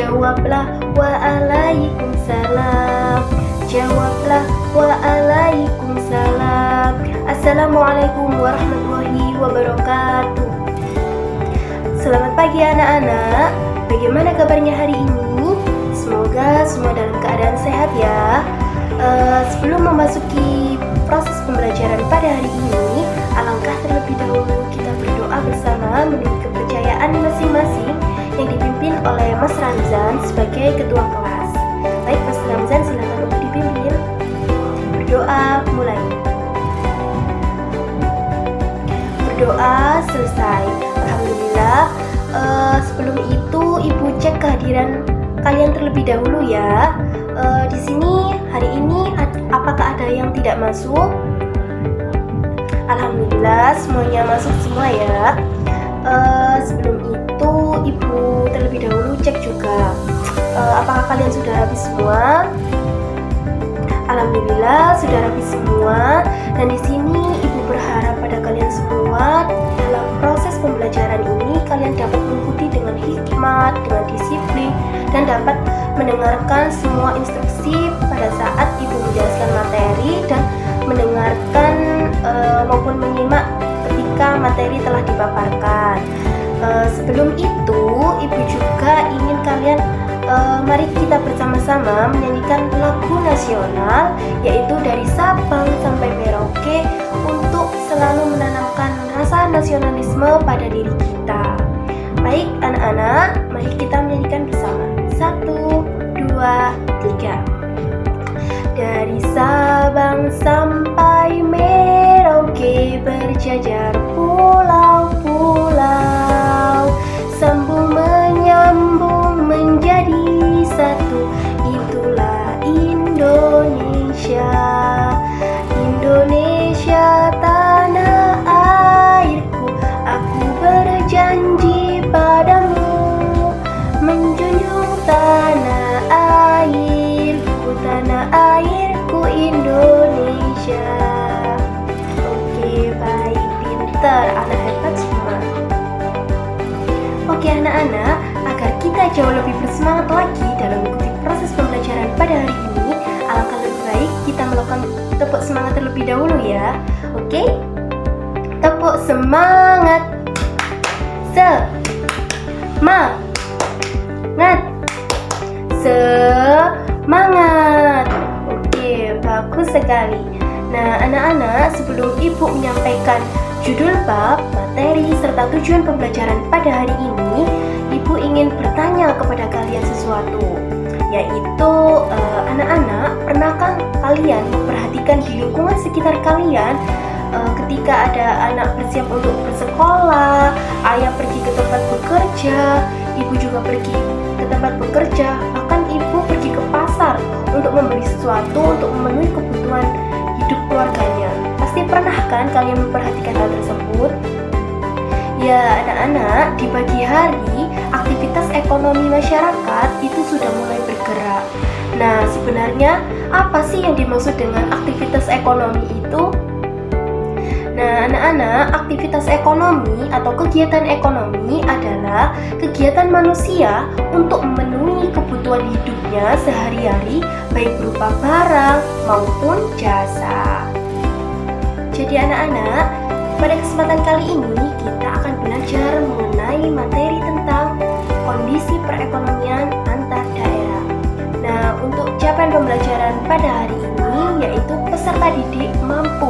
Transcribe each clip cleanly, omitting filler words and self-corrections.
Jawablah waalaikumsalam. Jawablah waalaikumsalam. Assalamualaikum warahmatullahi wabarakatuh. Selamat pagi anak-anak. Bagaimana kabarnya hari ini? Semoga semua dalam keadaan sehat ya. Sebelum memasuki proses pembelajaran pada hari ini, alangkah terlebih dahulu kita berdoa bersama menurut kepercayaan masing-masing yang dipimpin oleh Mas Ramzan sebagai ketua kelas. Baik Mas Ramzan, silakan untuk dipimpin. Berdoa mulai. Berdoa selesai. Alhamdulillah. Sebelum itu Ibu cek kehadiran kalian terlebih dahulu ya. Di sini hari ini apakah ada yang tidak masuk? Alhamdulillah semuanya masuk semua ya. Sebelum itu Ibu terlebih dahulu cek juga apakah kalian sudah rapi semua? Alhamdulillah sudah rapi semua. Dan di sini Ibu berharap pada kalian semua dalam proses pembelajaran ini kalian dapat mengikuti dengan hikmat, dengan disiplin, dan dapat mendengarkan semua instruksi pada saat Ibu menjelaskan materi dan mendengarkan maupun menyimak ketika materi telah dipaparkan. Sebelum itu Ibu juga ingin kalian mari kita bersama-sama menyanyikan lagu nasional, yaitu dari Sabang sampai Merauke, untuk selalu menanamkan rasa nasionalisme pada diri kita. Baik anak-anak, mari kita menyanyikan bersama. 1, 2, 3. Dari Sabang sampai Merauke berjajar pulau-pulau, sambung menyambung menjadi satu, itulah Indonesia. Indonesia tanah airku, aku berjanji padamu menjunjung tanah airku Indonesia. Oke, baik, pintar, anak hebat semua. Oke anak-anak, agar kita jauh lebih bersemangat lagi dalam mengikuti proses pembelajaran pada hari ini, alangkah lebih baik kita melakukan tepuk semangat terlebih dahulu ya. Oke? Tepuk semangat. Semangat. Oke, bagus sekali. Nah, anak-anak, sebelum Ibu menyampaikan judul bab, materi, serta tujuan pembelajaran pada hari ini, Ibu ingin bertanya kepada kalian sesuatu, yaitu anak-anak, pernahkah kalian memperhatikan di lingkungan sekitar kalian ketika ada anak bersiap untuk bersekolah, ayah pergi ke tempat bekerja, ibu juga pergi ke tempat bekerja, bahkan ibu pergi ke pasar untuk membeli sesuatu untuk memenuhi kebutuhan hidup keluarganya. Pasti pernah kan kalian memperhatikan hal tersebut? Ya anak-anak, di pagi hari aktivitas ekonomi masyarakat itu sudah mulai bergerak. Nah, sebenarnya apa sih yang dimaksud dengan aktivitas ekonomi itu? Nah, anak-anak, aktivitas ekonomi atau kegiatan ekonomi adalah kegiatan manusia untuk memenuhi kebutuhan hidupnya sehari-hari, baik berupa barang maupun jasa. Jadi anak-anak, pada kesempatan kali ini kita akan belajar mengenai materi tentang kondisi perekonomian antar daerah. Nah, untuk capaian pembelajaran pada hari ini yaitu peserta didik mampu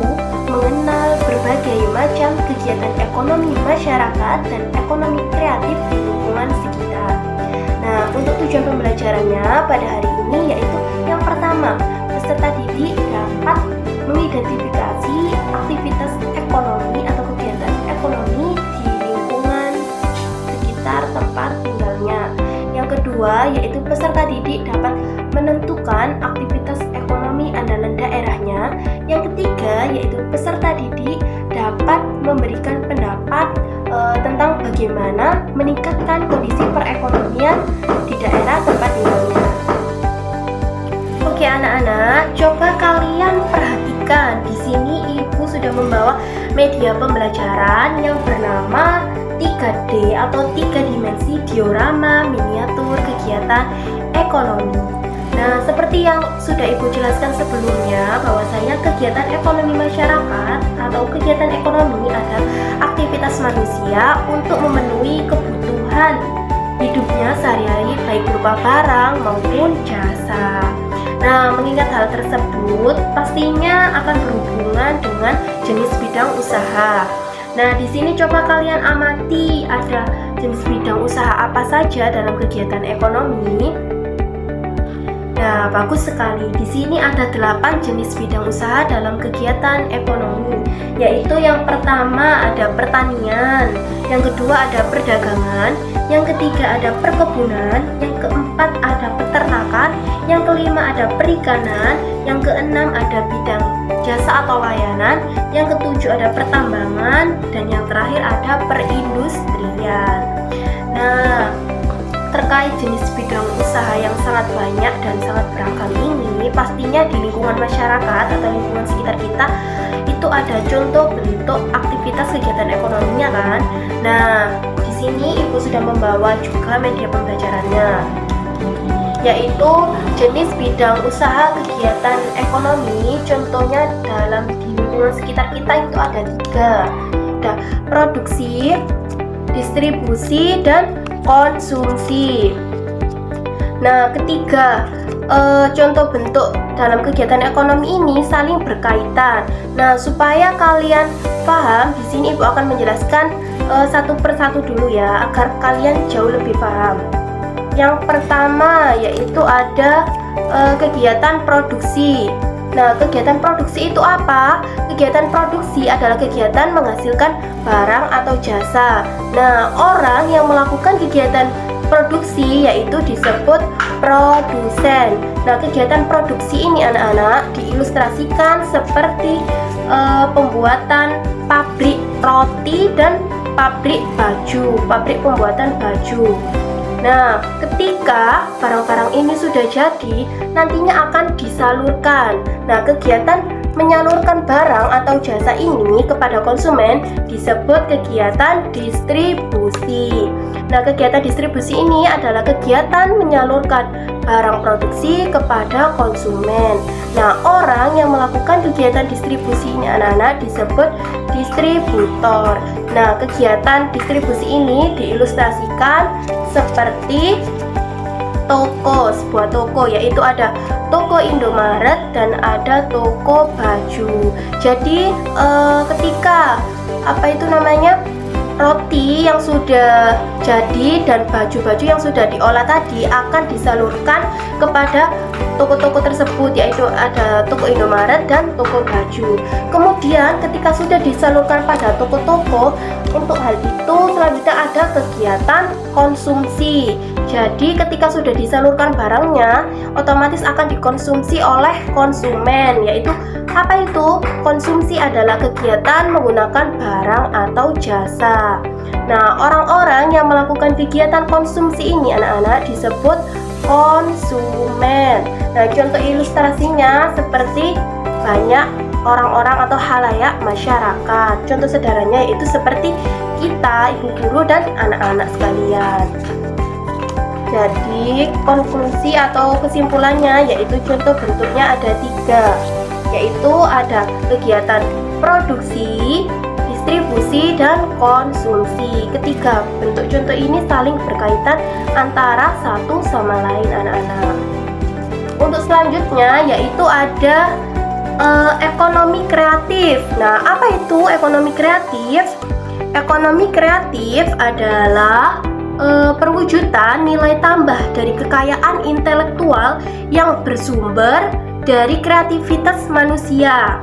mengenal berbagai macam kegiatan ekonomi masyarakat dan ekonomi kreatif di lingkungan sekitar. Nah, untuk tujuan pembelajarannya pada hari ini yaitu yang pertama, peserta didik dapat mengidentifikasi aktivitas ekonomi atau kegiatan ekonomi di lingkungan sekitar tempat tinggalnya. Yang kedua, yaitu peserta didik dapat menentukan aktivitas ekonomi andalan daerahnya. Yang ketiga, yaitu peserta didik dapat memberikan pendapat tentang bagaimana meningkatkan kondisi perekonomian di daerah tempat tinggalnya. Oke anak-anak, coba kalian perhatikan. Di sini Ibu sudah membawa media pembelajaran yang bernama 3D atau 3 dimensi diorama miniatur kegiatan kegiatan ekonomi. Nah, seperti yang sudah Ibu jelaskan sebelumnya, bahwasanya kegiatan ekonomi masyarakat atau kegiatan ekonomi adalah aktivitas manusia untuk memenuhi kebutuhan hidupnya sehari-hari, baik berupa barang maupun jasa. Nah, mengingat hal tersebut, pastinya akan berhubungan dengan jenis bidang usaha. Nah, di sini coba kalian amati ada jenis bidang usaha apa saja dalam kegiatan ekonomi. Nah, bagus sekali. Di sini ada 8 jenis bidang usaha dalam kegiatan ekonomi, yaitu yang pertama ada pertanian, yang kedua ada perdagangan, yang ketiga ada perkebunan, yang keempat ada peternakan, yang kelima ada perikanan, yang keenam ada bidang jasa atau layanan, yang ketujuh ada pertambangan, dan yang terakhir ada perindustrian. Nah, terkait jenis bidang usaha yang sangat banyak dan sangat beragam ini, pastinya di lingkungan masyarakat atau lingkungan sekitar kita itu ada contoh bentuk aktivitas kegiatan ekonominya kan. Nah, di sini Ibu sudah membawa juga media pembelajarannya, yaitu jenis bidang usaha kegiatan ekonomi. Contohnya dalam di lingkungan sekitar kita itu ada 3, ada produksi, distribusi, dan konsumsi. Nah, ketiga contoh bentuk dalam kegiatan ekonomi ini saling berkaitan. Nah, supaya kalian paham, di sini Ibu akan menjelaskan satu persatu dulu ya, agar kalian jauh lebih paham. Yang pertama yaitu ada kegiatan produksi. Nah, kegiatan produksi itu apa? Kegiatan produksi adalah kegiatan menghasilkan barang atau jasa. Nah, orang yang melakukan kegiatan produksi yaitu disebut produsen. Nah, kegiatan produksi ini anak-anak diilustrasikan seperti pembuatan pabrik roti dan pabrik baju, pabrik pembuatan baju. Nah, ketika barang-barang ini sudah jadi, nantinya akan disalurkan. Nah, kegiatan menyalurkan barang atau jasa ini kepada konsumen disebut kegiatan distribusi. Nah, kegiatan distribusi ini adalah kegiatan menyalurkan barang produksi kepada konsumen. Nah, orang yang melakukan kegiatan distribusi ini anak-anak disebut distributor. Nah, kegiatan distribusi ini diilustrasikan seperti toko, sebuah toko, yaitu ada toko Indomaret dan ada toko baju. Jadi ketika roti yang sudah jadi dan baju-baju yang sudah diolah tadi akan disalurkan kepada toko-toko tersebut, yaitu ada toko Indomaret dan toko baju. Kemudian ketika sudah disalurkan pada toko-toko, untuk hal itu selanjutnya ada kegiatan konsumsi. Jadi ketika sudah disalurkan barangnya, otomatis akan dikonsumsi oleh konsumen, yaitu apa itu? Konsumsi adalah kegiatan menggunakan barang atau jasa. Nah, orang-orang yang melakukan kegiatan konsumsi ini anak-anak disebut konsumen. Nah, contoh ilustrasinya seperti banyak orang-orang atau halayak masyarakat. Contoh sederhananya yaitu seperti kita, ibu guru dan anak-anak sekalian. Jadi konklusi atau kesimpulannya yaitu contoh bentuknya ada 3, yaitu ada kegiatan produksi, distribusi, dan konsumsi. Ketiga bentuk contoh ini saling berkaitan antara satu sama lain anak-anak. Untuk selanjutnya yaitu ada ekonomi kreatif. Nah, apa itu ekonomi kreatif? Ekonomi kreatif adalah perwujudan nilai tambah dari kekayaan intelektual yang bersumber dari kreativitas manusia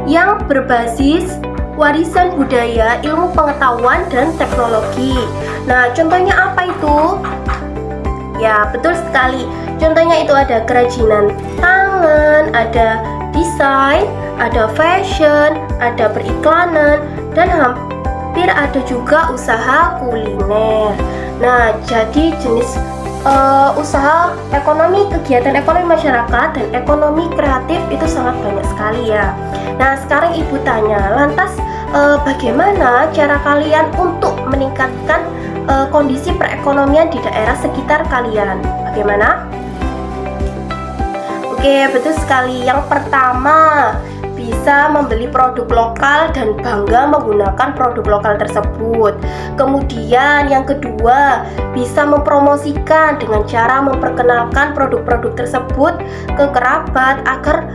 yang berbasis warisan budaya, ilmu pengetahuan, dan teknologi. Nah, contohnya apa itu? Ya, betul sekali. Contohnya itu ada kerajinan tangan, ada desain, ada fashion, ada periklanan, dan hampir ada juga usaha kuliner. Nah, jadi jenis usaha ekonomi, kegiatan ekonomi masyarakat dan ekonomi kreatif itu sangat banyak sekali ya. Nah, sekarang ibu tanya, lantas bagaimana cara kalian untuk meningkatkan kondisi perekonomian di daerah sekitar kalian. Bagaimana? Oke, betul sekali. Yang pertama, bisa membeli produk lokal dan bangga menggunakan produk lokal tersebut. Kemudian yang kedua, bisa mempromosikan dengan cara memperkenalkan produk-produk tersebut ke kerabat agar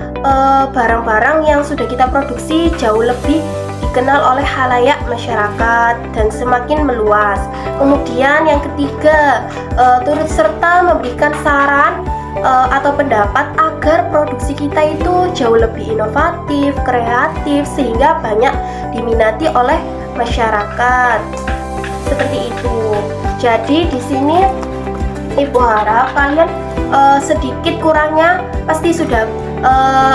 barang-barang yang sudah kita produksi jauh lebih dikenal oleh khalayak masyarakat dan semakin meluas. Kemudian yang ketiga, turut serta memberikan saran atau pendapat agar produksi kita itu jauh lebih inovatif, kreatif, sehingga banyak diminati oleh masyarakat. Seperti itu. Jadi di sini Ibu harap kalian sedikit kurangnya pasti sudah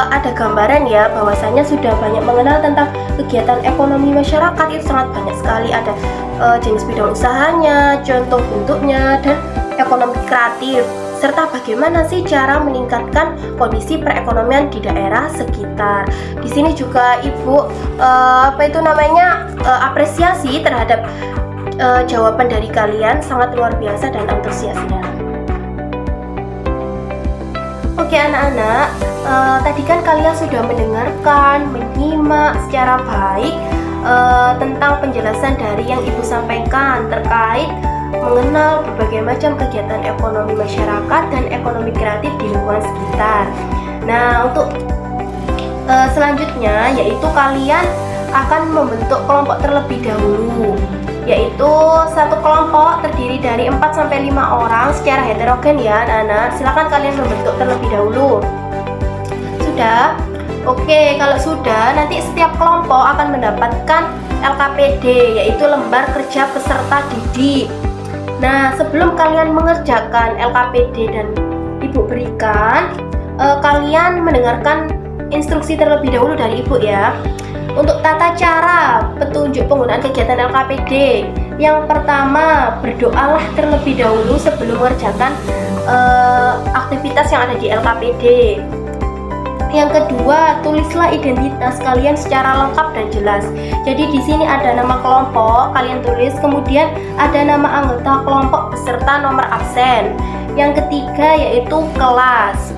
ada gambaran ya, bahwasanya sudah banyak mengenal tentang kegiatan ekonomi masyarakat. Itu sangat banyak sekali, ada jenis bidang usahanya, contoh bentuknya, dan ekonomi kreatif, serta bagaimana sih cara meningkatkan kondisi perekonomian di daerah sekitar. Di sini juga Ibu apresiasi terhadap jawaban dari kalian, sangat luar biasa dan antusiasnya. Oke anak-anak, tadi kan kalian sudah mendengarkan, menyimak secara baik tentang penjelasan dari yang Ibu sampaikan terkait mengenal berbagai macam kegiatan ekonomi masyarakat dan ekonomi kreatif di lingkungan sekitar. Nah, untuk selanjutnya yaitu kalian akan membentuk kelompok terlebih dahulu, yaitu satu kelompok terdiri dari 4-5 orang secara heterogen ya anak-anak. Silakan kalian membentuk terlebih dahulu. Sudah? Oke, kalau sudah, nanti setiap kelompok akan mendapatkan LKPD, yaitu lembar kerja peserta didik. Nah, sebelum kalian mengerjakan LKPD dan Ibu berikan, kalian mendengarkan instruksi terlebih dahulu dari Ibu ya. Untuk tata cara petunjuk penggunaan kegiatan LKPD, yang pertama, berdoalah terlebih dahulu sebelum mengerjakan aktivitas yang ada di LKPD. Yang kedua, tulislah identitas kalian secara lengkap dan jelas. Jadi di sini ada nama kelompok, kalian tulis, kemudian ada nama anggota kelompok beserta nomor absen. Yang ketiga yaitu kelas.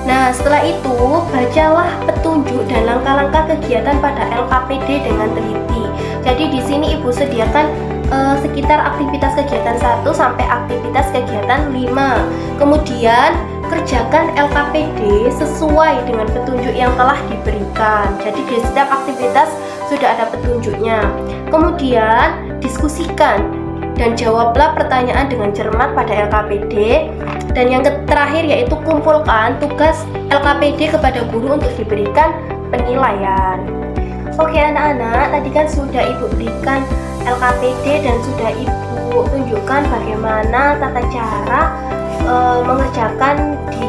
Nah, setelah itu bacalah petunjuk dan langkah-langkah kegiatan pada LKPD dengan teliti. Jadi di sini Ibu sediakan sekitar aktivitas kegiatan 1 sampai aktivitas kegiatan 5. Kemudian kerjakan LKPD sesuai dengan petunjuk yang telah diberikan. Jadi di setiap aktivitas sudah ada petunjuknya. Kemudian diskusikan dan jawablah pertanyaan dengan cermat pada LKPD. Dan yang terakhir yaitu kumpulkan tugas LKPD kepada guru untuk diberikan penilaian. Oke anak-anak, tadi kan sudah Ibu berikan LKPD dan sudah Ibu tunjukkan bagaimana tata cara mengerjakan di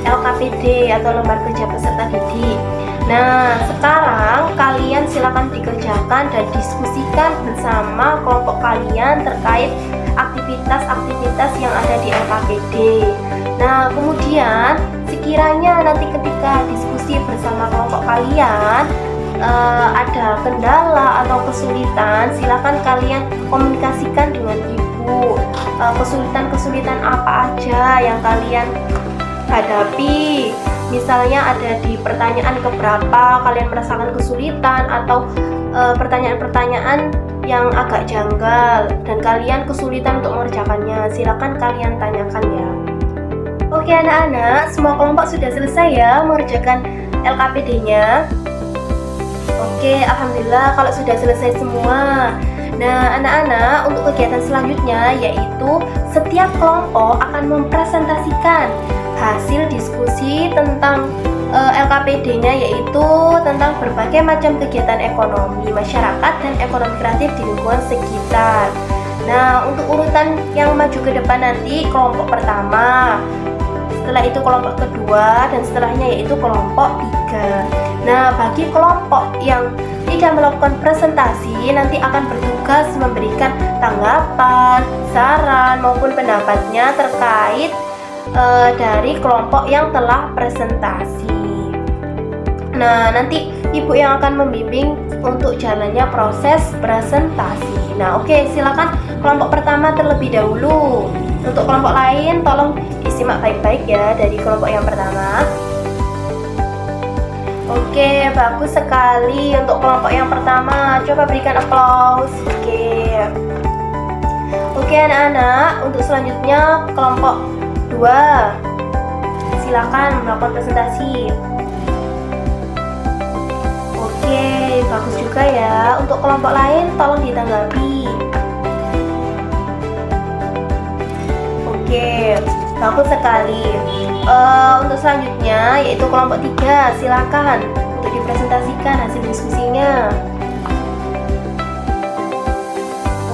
LKPD atau lembar kerja peserta didik. Nah, sekarang kalian silakan dikerjakan dan diskusikan bersama kelompok kalian terkait aktivitas-aktivitas yang ada di LKPD. Nah, kemudian sekiranya nanti ketika diskusi bersama kelompok kalian ada kendala atau kesulitan, silakan kalian komunikasikan dengan Ibu. Kesulitan-kesulitan apa aja yang kalian hadapi, misalnya ada di pertanyaan keberapa kalian merasakan kesulitan, atau pertanyaan-pertanyaan yang agak janggal dan kalian kesulitan untuk mengerjakannya, silakan kalian tanyakan ya. Oke anak-anak, semua kelompok sudah selesai ya mengerjakan LKPD-nya. Oke, alhamdulillah kalau sudah selesai semua. Nah, anak-anak, untuk kegiatan selanjutnya yaitu setiap kelompok akan mempresentasikan hasil diskusi tentang LKPD-nya, yaitu tentang berbagai macam kegiatan ekonomi masyarakat dan ekonomi kreatif di lingkungan sekitar. Nah, untuk urutan yang maju ke depan nanti kelompok pertama, setelah itu kelompok kedua, dan setelahnya yaitu kelompok 3. Nah, bagi kelompok yang tidak melakukan presentasi nanti akan bertugas memberikan tanggapan, saran maupun pendapatnya terkait dari kelompok yang telah presentasi. Nah, nanti ibu yang akan membimbing untuk jalannya proses presentasi. Nah, oke, silakan kelompok pertama terlebih dahulu. Untuk kelompok lain, tolong disimak baik-baik ya dari kelompok yang pertama. Oke, bagus sekali untuk kelompok yang pertama. Coba berikan applause. Oke anak-anak, untuk selanjutnya kelompok 2. Silakan melakukan presentasi. Oke, bagus juga ya. Untuk kelompok lain tolong ditanggapi. Oke, bagus sekali. Untuk selanjutnya yaitu kelompok 3. Silakan untuk dipresentasikan hasil diskusinya.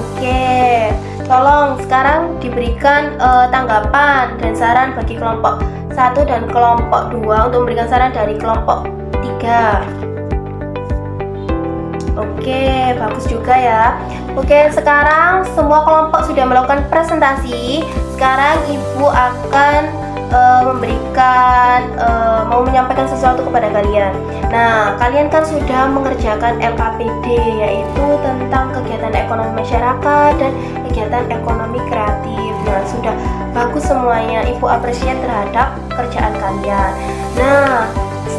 Oke, tolong sekarang diberikan tanggapan dan saran bagi kelompok 1 dan kelompok 2 untuk memberikan saran dari kelompok 3. Oke, bagus juga ya. Oke, sekarang semua kelompok sudah melakukan presentasi. Sekarang ibu akan mau menyampaikan sesuatu kepada kalian. Nah, kalian kan sudah mengerjakan LKPD, yaitu tentang kegiatan ekonomi masyarakat dan kegiatan ekonomi kreatif. Nah, sudah bagus semuanya. Ibu apresiasi terhadap kerjaan kalian. Nah,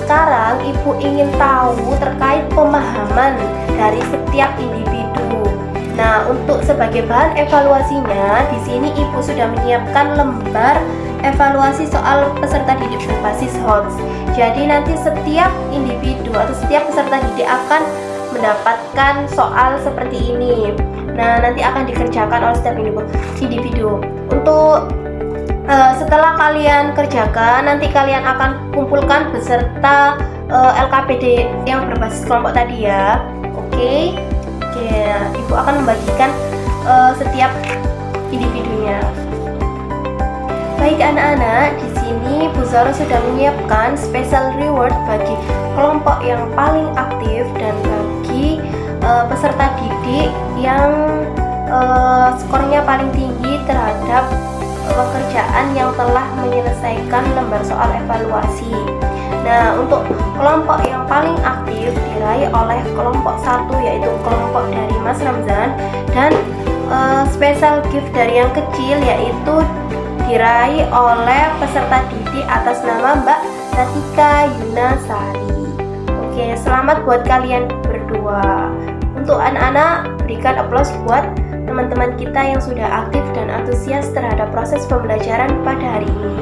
sekarang ibu ingin tahu terkait pemahaman dari setiap individu. Nah, untuk sebagai bahan evaluasinya, di sini ibu sudah menyiapkan lembar evaluasi soal peserta didik berbasis HOTS. Jadi nanti setiap individu atau setiap peserta didik akan mendapatkan soal seperti ini. Nah, nanti akan dikerjakan oleh setiap individu. Untuk setelah kalian kerjakan, nanti kalian akan kumpulkan beserta LKPD yang berbasis kelompok tadi ya. Oke, ibu akan membagikan setiap individunya. Baik anak-anak, di sini Bu Zara sudah menyiapkan special reward bagi kelompok yang paling aktif dan bagi peserta didik yang skornya paling tinggi terhadap pekerjaan yang telah menyelesaikan lembar soal evaluasi. Nah, untuk kelompok yang paling aktif diraih oleh kelompok 1, yaitu kelompok dari Mas Ramzan, dan special gift dari yang kecil yaitu diraih oleh peserta didik atas nama Mbak Ratika Yunasari. Oke, selamat buat kalian berdua. Untuk anak-anak, berikan aplaus buat teman-teman kita yang sudah aktif dan antusias terhadap proses pembelajaran pada hari ini.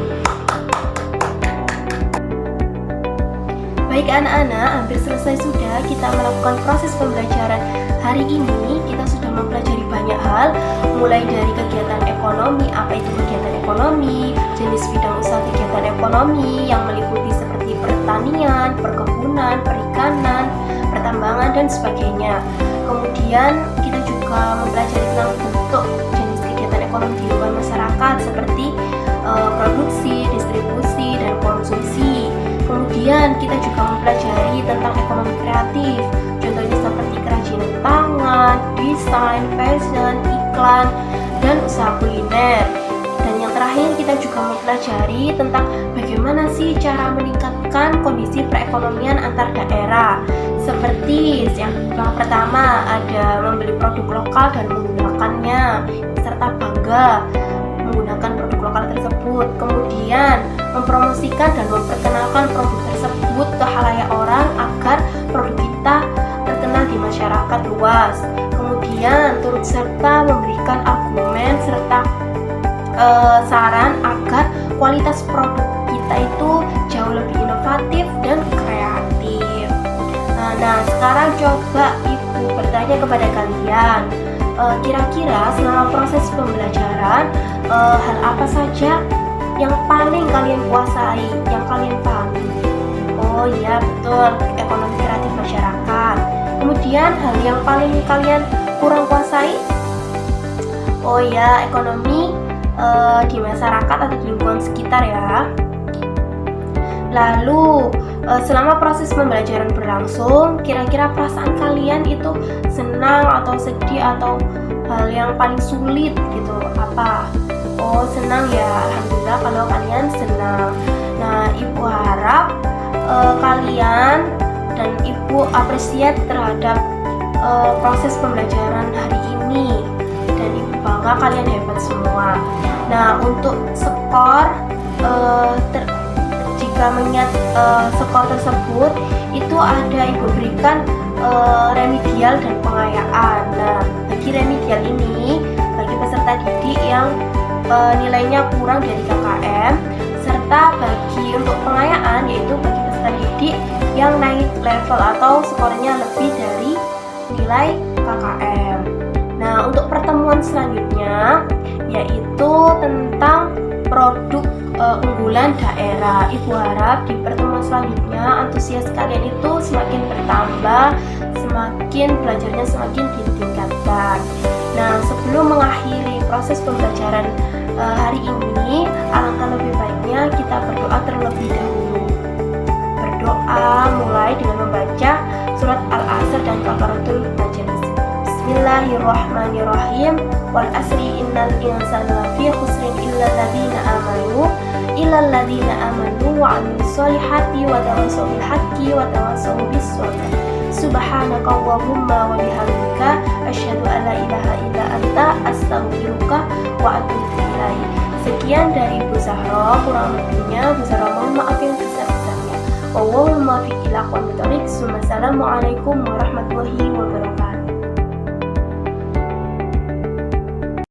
Baik anak-anak, hampir selesai sudah kita melakukan proses pembelajaran hari ini. Kita sudah mempelajari banyak hal, mulai dari kegiatan ekonomi, apa itu kegiatan ekonomi, jenis bidang usaha kegiatan ekonomi yang meliputi seperti pertanian, perkebunan, perikanan, pertambangan, dan sebagainya. Kemudian kita juga mempelajari tentang bentuk jenis kegiatan ekonomi di lingkungan masyarakat seperti produksi, distribusi, dan konsumsi. Kemudian kita juga mempelajari tentang ekonomi kreatif, contohnya seperti kerajinan tangan, desain, fashion, iklan, dan usaha kuliner. Dan yang terakhir kita juga mempelajari tentang bagaimana sih cara meningkatkan kondisi perekonomian antar daerah. Seperti yang pertama ada membeli produk lokal dan menggunakannya, serta bangga menggunakan produk lokal tersebut. Kemudian mempromosikan dan memperkenalkan produk tersebut ke khalayak orang agar produk kita terkenal di masyarakat luas. Kemudian turut serta memberikan argumen serta saran agar kualitas produk kita itu jauh lebih inovatif dan kreatif. Nah, sekarang coba ibu bertanya kepada kalian, kira-kira selama proses pembelajaran hal apa saja yang paling kalian kuasai, yang kalian pahami? Oh iya, betul, ekonomi kreatif masyarakat. Kemudian hal yang paling kalian kurang kuasai? Oh iya, ekonomi di masyarakat atau di lingkungan sekitar ya. Lalu selama proses pembelajaran berlangsung, kira-kira perasaan kalian itu senang atau sedih atau hal yang paling sulit gitu apa? Oh senang ya, alhamdulillah kalau kalian senang. Nah ibu harap kalian appreciate terhadap proses pembelajaran hari ini, dan Ibu bangga kalian hebat semua. Nah, untuk skor jika mengingat skor tersebut itu ada Ibu berikan remedial dan pengayaan. Nah, bagi remedial ini bagi peserta didik yang nilainya kurang dari KKM, serta bagi untuk pengayaan yaitu bagi peserta didik yang naik level atau skornya lebih dari nilai KKM. Nah, untuk pertemuan selanjutnya yaitu tentang produk unggulan daerah. Ibu harap di pertemuan selanjutnya antusias kalian itu semakin bertambah, semakin belajarnya semakin ditingkatkan. Nah, sebelum mengakhiri proses pembelajaran hari ini, alangkah lebih baiknya kita berdoa terlebih dahulu. Berdoa mulai dengan membaca surat Al-Asr dan Kafaratul Majelis. Bismillahirrahmanirrahim. Wal asri innal insana lafi khusrin illal ladzina amanu wa 'amilus solihati wa tawassaw bil haqqi wa tawassaw bis sabr. Subhanaka Allahumma wa bihamdika asyhadu an la ilaha illa anta astaghfiruka wa atubu ilaik. Sekian dari Ibu Zahra, kurang lebihnya Ibu Zahra mohon maaf yang sebesar-besarnya. Wallahul muwaffiq ila aqwamit thoriq. Assalamualaikum warahmatullahi wabarakatuh.